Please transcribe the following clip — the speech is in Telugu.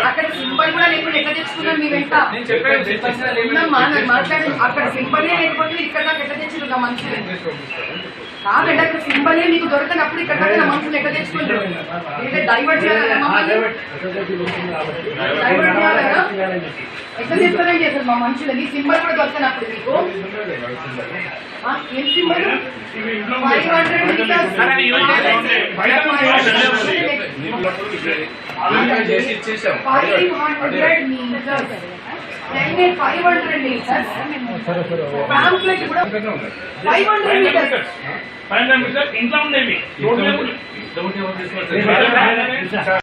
అక్కడ సింబల్ కూడా లేకుండా ఎట్లా తెచ్చుకున్నాను మీ వెంట మాట్లాడి అక్కడ సింబల్ లేకపోతే ఇక్కడ దాకా ఎట్లా తెచ్చారు నా మనుషులు కాదండి అక్కడ సింబల్ మీకు దొరకనప్పుడు ఇక్కడ దాకా నా మనుషులు ఎట్లా తెచ్చుకుంటారు డైవర్ట్ చేయాలి ఎట్లా తీసుకునే చేశారు మా మనుషులని సింబల్ కూడా దొరకనప్పుడు మీకు ఏం సింబల్ 500 మీటర్స్ 500 మీటర్స్ పాంప్లెట్ కూడా 500 మీటర్స్ ఇంట్లో ఉండేవి